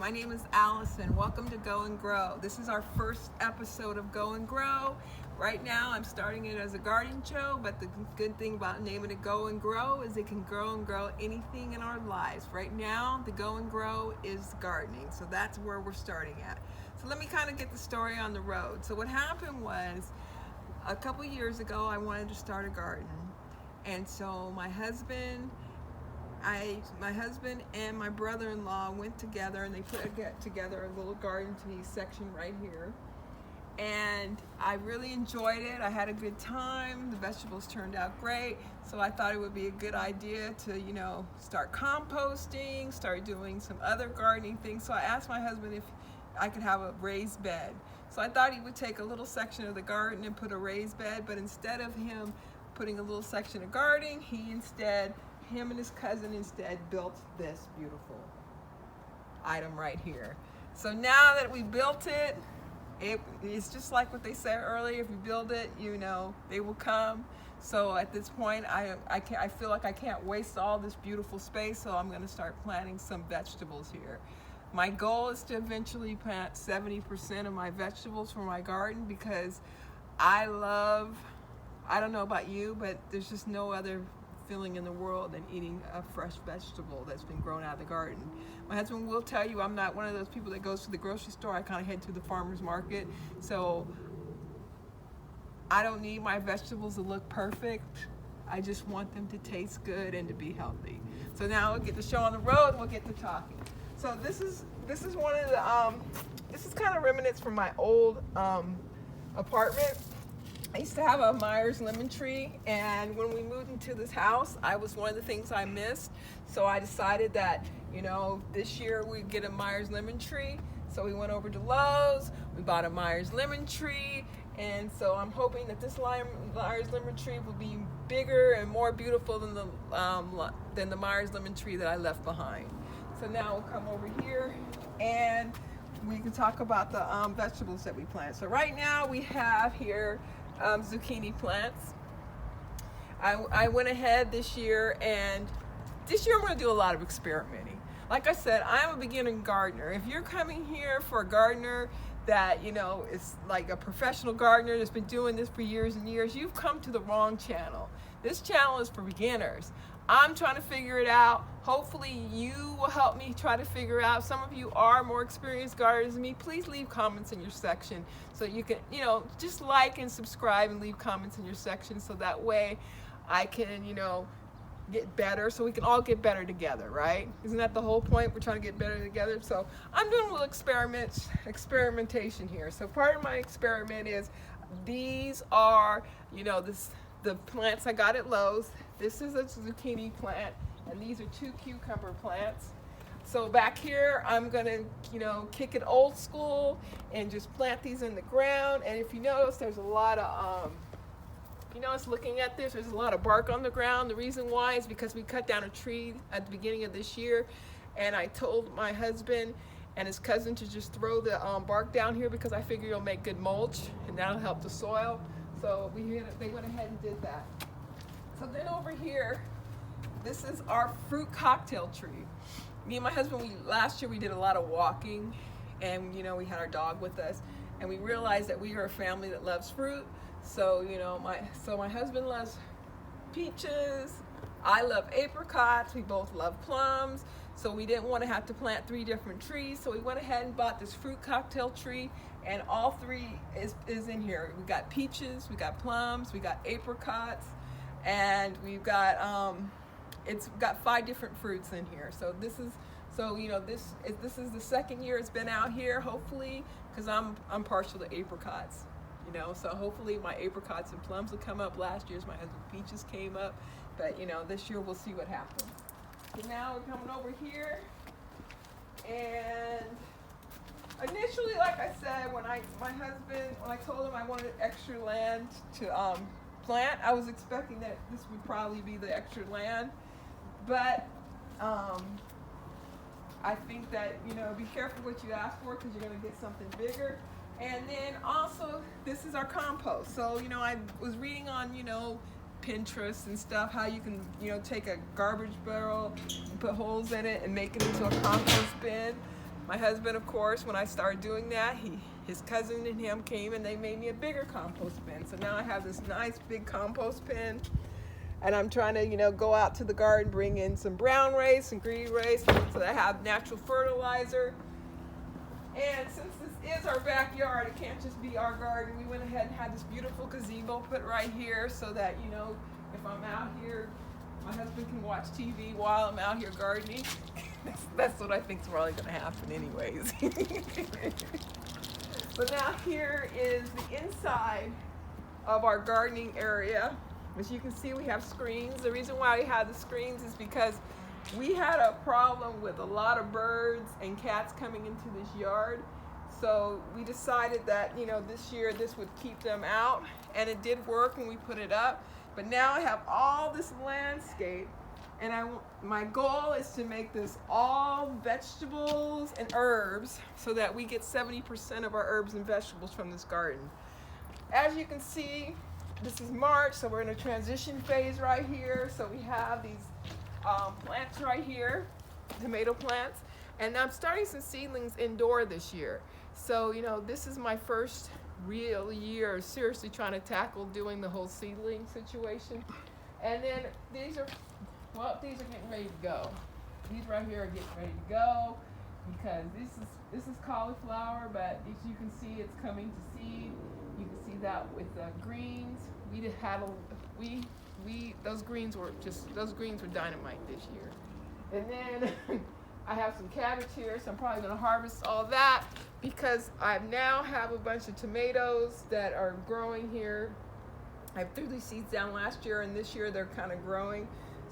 My name is Allison. Welcome to Go and Grow. This is our first episode of Go and Grow. Right now I'm starting it as a gardening show, but the good thing about naming it Go and Grow is it can grow and grow anything in our lives. Right now the Go and Grow is gardening, so that's where we're starting at. So let me kind of get the story on the road. So what happened was, a couple years ago I wanted to start a garden, and so my husband and my brother-in-law went together and they put together a little garden tea section right here, and I really enjoyed it. I had a good time. The vegetables turned out great, so I thought it would be a good idea to start composting, start doing some other gardening things. So I asked my husband if I could have a raised bed. So I thought he would take a little section of the garden and put a raised bed, but instead of him putting a little section of gardening, him and his cousin instead built this beautiful item right here. So now that we built it, it's just like what they said earlier, if you build it, they will come. So at this point, I feel like I can't waste all this beautiful space, so I'm going to start planting some vegetables here. My goal is to eventually plant 70% of my vegetables for my garden, because I don't know about you, but there's just no other feeling in the world than eating a fresh vegetable that's been grown out of the garden. My husband will tell you I'm not one of those people that goes to the grocery store. I kind of head to the farmer's market. So I don't need my vegetables to look perfect. I just want them to taste good and to be healthy. So now we'll get the show on the road and we'll get to talking. So this is one of the this is kind of remnants from my old apartment. I used to have a Myers lemon tree, and when we moved into this house, I was one of the things I missed. So I decided that, this year we'd get a Myers lemon tree. So we went over to Lowe's, we bought a Myers lemon tree, and so I'm hoping that this Myers lemon tree will be bigger and more beautiful than the Myers lemon tree that I left behind. So now we'll come over here and we can talk about the vegetables that we plant. So right now we have here zucchini plants. I went ahead this year, and this year I'm going to do a lot of experimenting. Like I said, I'm a beginner gardener. If you're coming here for a gardener that is like a professional gardener that's been doing this for years and years, you've come to the wrong channel. This channel is for beginners. I'm trying to figure it out. Hopefully you will help me try to figure out. Some of you are more experienced gardeners than me. Please leave comments in your section so you can, just like and subscribe and leave comments in your section, so that way I can, get better, so we can all get better together, right? Isn't that the whole point? We're trying to get better together. So I'm doing a little experimentation here. So part of my experiment is these are, the plants I got at Lowe's. This is a zucchini plant, and these are 2 cucumber plants. So back here, I'm gonna, kick it old school and just plant these in the ground. And if you notice, there's a lot of, looking at this, there's a lot of bark on the ground. The reason why is because we cut down a tree at the beginning of this year, and I told my husband and his cousin to just throw the bark down here, because I figure it'll make good mulch and that'll help the soil. So they went ahead and did that. So then over here, this is our fruit cocktail tree. Me and my husband, last year we did a lot of walking, and we had our dog with us, and we realized that we are a family that loves fruit. So my husband loves peaches, I love apricots, we both love plums. So we didn't want to have to plant 3 different trees, so we went ahead and bought this fruit cocktail tree, and all 3 is in here. We got peaches, we got plums, we got apricots, and we've got it's got 5 different fruits in here. So this is the second year it's been out here, hopefully, because I'm partial to apricots. So hopefully my apricots and plums will come up. Last year's my husband peaches came up, but this year we'll see what happens. So now we're coming over here, and initially, like I said, when I told him I wanted extra land to plant, I was expecting that this would probably be the extra land, but I think that be careful what you ask for, because you're going to get something bigger. And then also, this is our compost. So I was reading on Pinterest and stuff, how you can, take a garbage barrel and put holes in it and make it into a compost bin. My husband, of course, when I started doing that, his cousin and him came and they made me a bigger compost bin. So now I have this nice big compost bin, and I'm trying to, go out to the garden, bring in some brown race, some green race, so that I have natural fertilizer. And since this is our backyard, it can't just be our garden. We went ahead and had this beautiful gazebo put right here so that, if I'm out here, my husband can watch TV while I'm out here gardening. That's what I think is probably going to happen anyways. But now here is the inside of our gardening area. As you can see, we have screens. The reason why we have the screens is because we had a problem with a lot of birds and cats coming into this yard. So we decided that, this year this would keep them out, and it did work when we put it up. But now I have all this landscape, and my goal is to make this all vegetables and herbs so that we get 70% of our herbs and vegetables from this garden. As you can see, this is March, so we're in a transition phase right here. So we have these plants right here, tomato plants, and I'm starting some seedlings indoor this year. So, this is my first real year seriously trying to tackle doing the whole seedling situation. And then these are getting ready to go. These right here are getting ready to go because this is cauliflower, but as you can see, it's coming to seed. You can see that with the greens. Those greens were dynamite this year. And then I have some cabbage here, so I'm probably going to harvest all that because I now have a bunch of tomatoes that are growing here. I threw these seeds down last year, and this year they're kind of growing.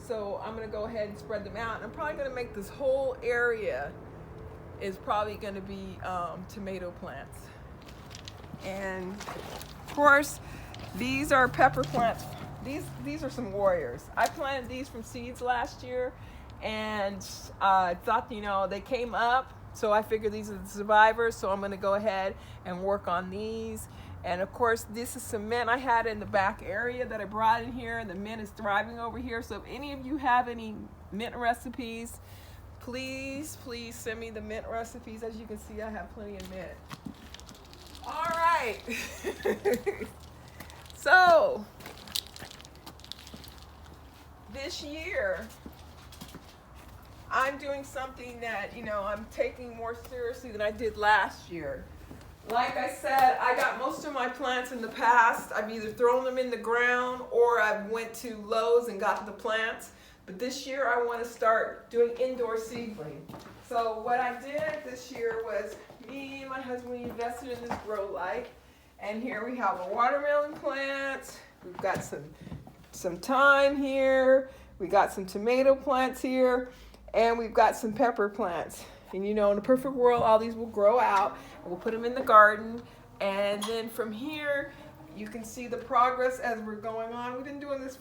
So I'm going to go ahead and spread them out. And I'm probably going to make this whole area is probably going to be tomato plants. And of course, these are pepper plants. These are some warriors. I planted these from seeds last year, and I thought, they came up, so I figured these are the survivors, so I'm going to go ahead and work on these. And of course, this is some mint I had in the back area that I brought in here, and the mint is thriving over here. So if any of you have any mint recipes, please send me the mint recipes. As you can see, I have plenty of mint. All right. So this year, I'm doing something that, I'm taking more seriously than I did last year. Like I said, I got most of my plants in the past. I've either thrown them in the ground or I went to Lowe's and got the plants. But this year I want to start doing indoor seedling. So what I did this year was me and my husband, we invested in this grow light. And here we have a watermelon plant. We've got some thyme here. We got some tomato plants here. And we've got some pepper plants. And in the perfect world, all these will grow out. And we'll put them in the garden. And then from here, you can see the progress as we're going on. We've been doing this,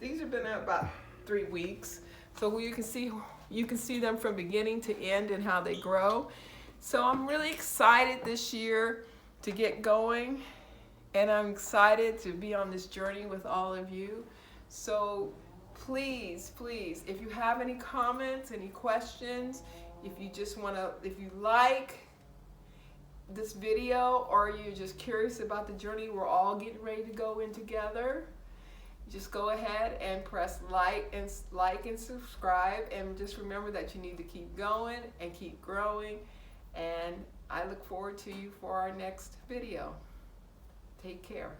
these have been about 3 weeks. So you can see them from beginning to end and how they grow. So I'm really excited this year to get going. And I'm excited to be on this journey with all of you. So please, if you have any comments, any questions, if you like this video or you're just curious about the journey we're all getting ready to go in together, just go ahead and press like and subscribe, and just remember that you need to keep going and keep growing. And I look forward to you for our next video. Take care.